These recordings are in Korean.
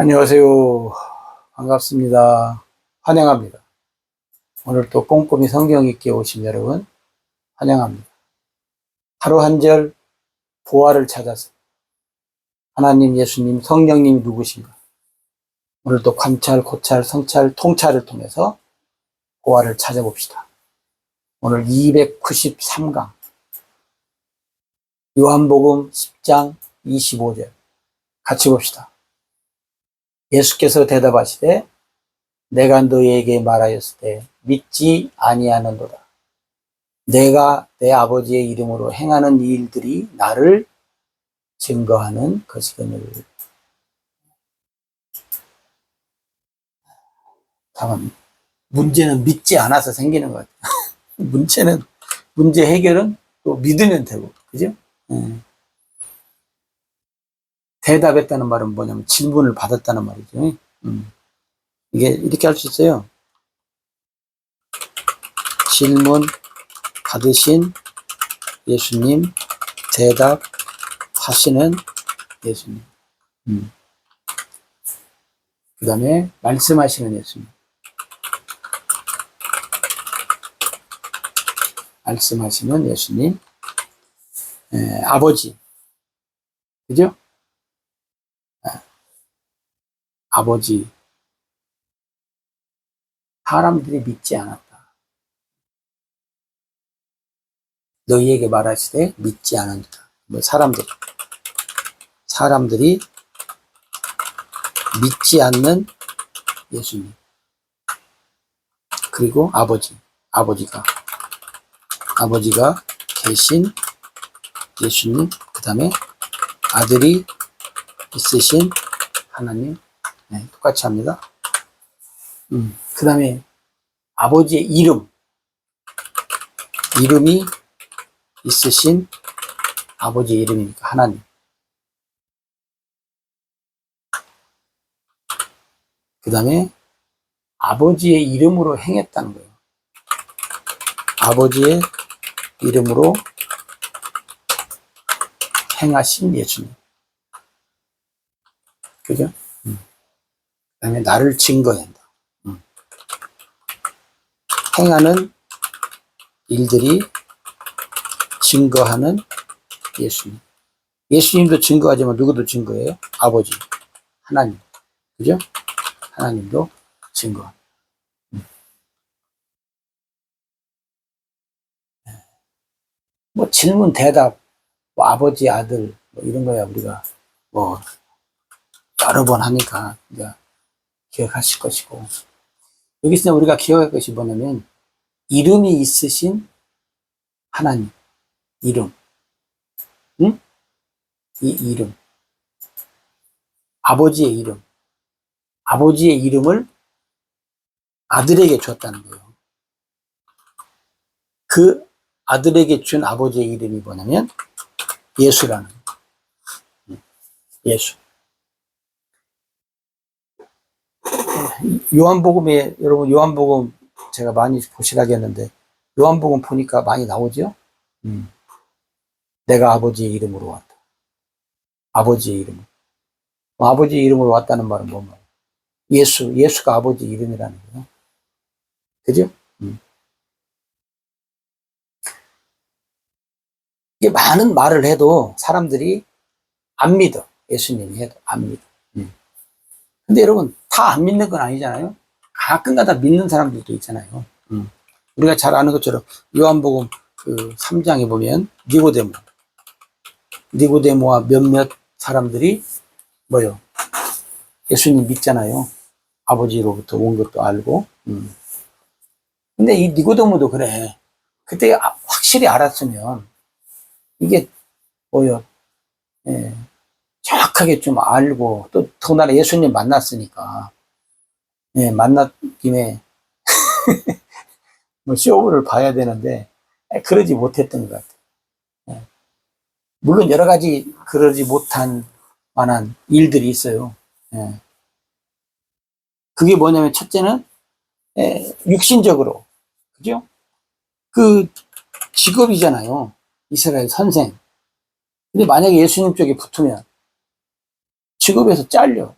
안녕하세요. 반갑습니다. 환영합니다. 오늘 또 꼼꼼히 성경 읽기에 오신 여러분 환영합니다. 하루 한 절 부활을 찾아서 하나님, 예수님, 성령님이 누구신가? 오늘도 관찰, 고찰, 성찰, 통찰을 통해서 부활을 찾아봅시다. 오늘 293강 요한복음 10장 25절 같이 봅시다. 예수께서 대답하시되 내가 너희에게 말하였을 때 믿지 아니하는도다. 내가 내 아버지의 이름으로 행하는 일들이 나를 증거하는 것이거늘. 다만 문제는 믿지 않아서 생기는 것 같아요. 문제 해결은 또 믿으면 되고, 그죠? 대답했다는 말은 뭐냐면 질문을 받았다는 말이죠. 이게 이렇게 할 수 있어요. 질문 받으신 예수님, 대답하시는 예수님. 그 다음에 말씀하시는 예수님. 말씀하시는 예수님. 아버지. 그죠? 아버지. 사람들이 믿지 않았다. 너희에게 말하시되 믿지 않았다. 뭐 사람들이 믿지 않는 예수님. 그리고 아버지가 계신 예수님. 그 다음에 아들이 있으신 하나님. 네, 똑같이 합니다. 그 다음에 아버지의 이름이 있으신 아버지의 이름이니까 하나님. 그 다음에 아버지의 이름으로 행했다는 거예요. 아버지의 이름으로 행하신 예수님. 그죠? 그 다음에 나를 증거한다. 행하는 일들이 증거하는 예수님. 예수님도 증거하지만 누구도 증거해요? 아버지, 하나님. 그죠? 하나님도 증거. 뭐 질문, 대답, 뭐 아버지, 아들, 뭐 이런 거야 우리가 뭐 여러 번 하니까 이제 기억하실 것이고. 여기서 우리가 기억할 것이 뭐냐면 이름이 있으신 하나님. 이름. 응? 이 이름. 아버지의 이름. 아버지의 이름을 아들에게 줬다는 거예요. 그 아들에게 준 아버지의 이름이 뭐냐면 예수라는 거예요. 예수. 요한복음에, 여러분 요한복음 제가 많이 보시라겠는데 요한복음 보니까 많이 나오죠? 내가 아버지의 이름으로 왔다. 아버지의 이름. 아버지의 이름으로 왔다는 말은 뭔가요? 예수가 아버지 이름이라는 거예요. 그죠? 이게 많은 말을 해도 사람들이 안 믿어. 예수님이 해도 안 믿어. 근데 여러분, 다 안 믿는 건 아니잖아요? 가끔가다 믿는 사람들도 있잖아요. 우리가 잘 아는 것처럼 요한복음 그 3장에 보면 니고데모와 몇몇 사람들이 뭐요? 예수님 믿잖아요. 아버지로부터 온 것도 알고. 근데 이 니고데모도 그래. 그때 확실히 알았으면 이게 뭐요? 예, 정확하게 좀 알고 또 더군다나 예수님 만났으니까 만난 김에 뭐 쇼를 봐야 되는데 그러지 못했던 것 같아요. 물론 여러 가지 그러지 못한 만한 일들이 있어요. 그게 뭐냐면 첫째는 육신적으로, 그죠? 그 직업이잖아요. 이스라엘 선생. 근데 만약에 예수님 쪽에 붙으면 직업에서 잘려.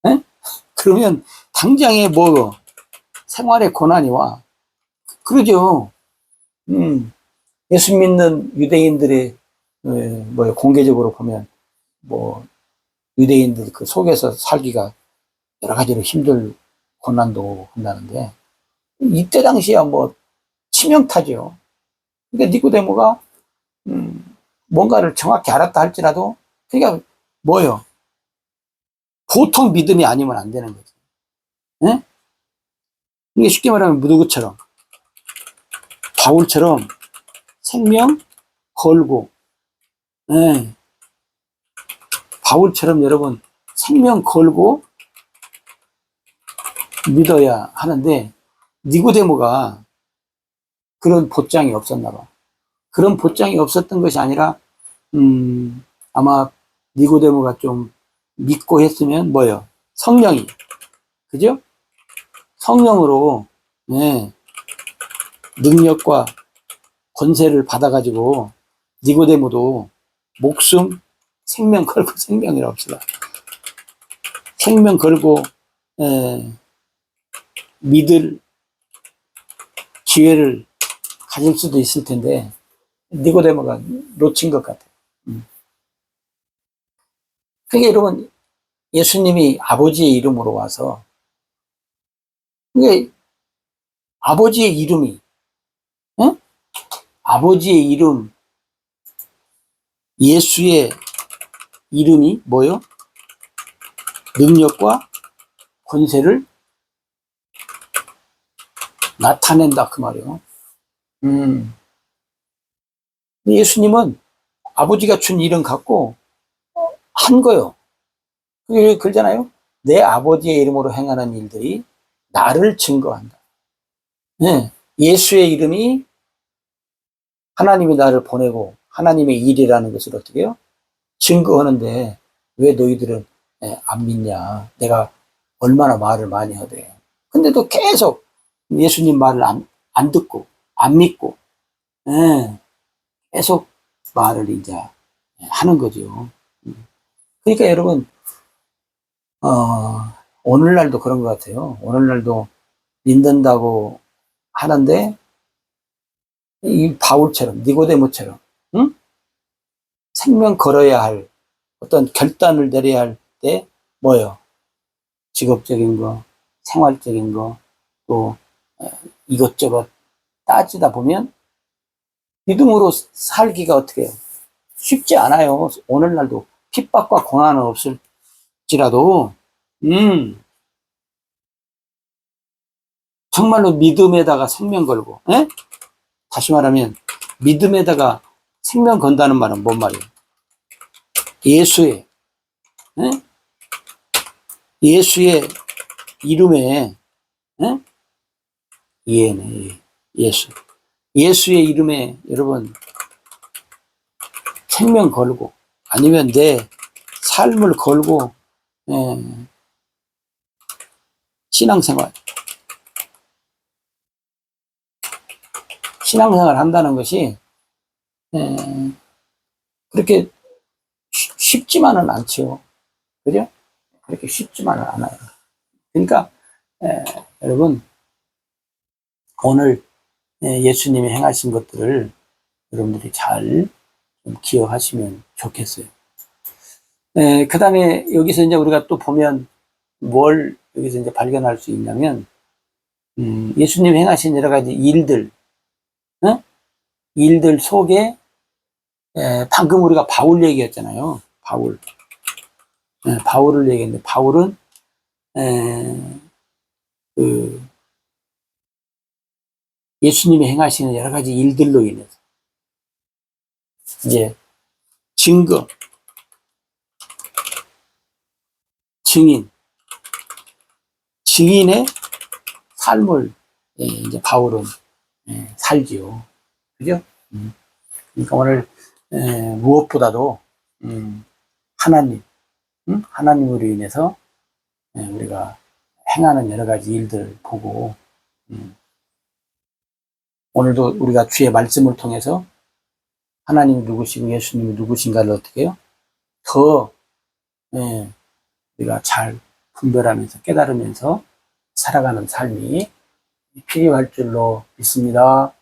에? 그러면 당장에 뭐 생활에 고난이 와. 그러죠. 예수 믿는 유대인들의 뭐 공개적으로 보면 뭐 유대인들 그 속에서 살기가 여러 가지로 힘들 고난도 한다는데 이때 당시야 뭐 치명타죠. 그러니까 니고데모가 뭔가를 정확히 알았다 할지라도 그러니까 뭐요? 보통 믿음이 아니면 안 되는 거죠. 예? 이게 쉽게 말하면 누구처럼 바울처럼 생명 걸고 예. 바울처럼 여러분 생명 걸고 믿어야 하는데 니고데모가 그런 보장이 없었나 봐. 그런 보장이 없었던 것이 아니라 아마 니고데모가 좀 믿고 했으면 뭐요? 성령이 그죠? 성령으로 네, 능력과 권세를 받아가지고 니고데모도 목숨 생명 걸고 생명이라고 합시다. 생명 걸고 믿을 기회를 가질 수도 있을 텐데 니고데모가 놓친 것 같아요. 그러니까 여러분 예수님이 아버지의 이름으로 와서 이게 아버지의 이름이 응? 아버지의 이름 예수의 이름이 뭐요? 능력과 권세를 나타낸다 그 말이에요. 예수님은 아버지가 준 이름 갖고 한 거요. 그러잖아요. 내 아버지의 이름으로 행하는 일들이 나를 증거한다. 네. 예수의 이름이 하나님이 나를 보내고 하나님의 일이라는 것을 어떻게 해요? 증거하는데 왜 너희들은 안 믿냐? 내가 얼마나 말을 많이 하대. 근데도 계속 예수님 말을 안 듣고 안 믿고 계속 말을 이제 하는 거죠. 그러니까 여러분 오늘날도 그런 것 같아요. 오늘날도 믿는다고 하는데 이 바울처럼 니고데모처럼 응? 생명 걸어야 할 어떤 결단을 내려야 할 때 뭐요? 직업적인 거, 생활적인 거, 또 이것저것 따지다 보면 믿음으로 살기가 어떻게 해요? 쉽지 않아요. 오늘날도 핍박과 고난은 없을지라도 정말로 믿음에다가 생명 걸고 다시 말하면 믿음에다가 생명 건다는 말은 뭔 말이에요? 예수의 예수의 이름에 예네 예수 예수의 이름에 여러분 생명 걸고 아니면 내 삶을 걸고 신앙생활 한다는 것이 그렇게 쉽지만은 않죠. 그죠? 그렇게 쉽지만은 않아요. 그러니까 여러분 오늘 예수님이 행하신 것들을 여러분들이 잘 기억하시면 좋겠어요. 그 다음에 여기서 이제 우리가 또 보면 뭘 여기서 이제 발견할 수 있냐면 예수님이 행하신 여러 가지 일들 일들 속에 방금 우리가 바울 얘기했잖아요. 바울을 얘기했는데 바울은 그 예수님이 행하시는 여러 가지 일들로 인해서 이제 증거, 증인의 삶을 이제 바울은 살지요. 그죠? 그러니까 오늘 무엇보다도 하나님으로 인해서 우리가 행하는 여러 가지 일들 보고 오늘도 우리가 주의 말씀을 통해서 하나님이 누구시고 예수님이 누구신가를 어떻게 해요? 더 우리가 잘 분별하면서 깨달으면서 살아가는 삶이 필요할 줄로 믿습니다.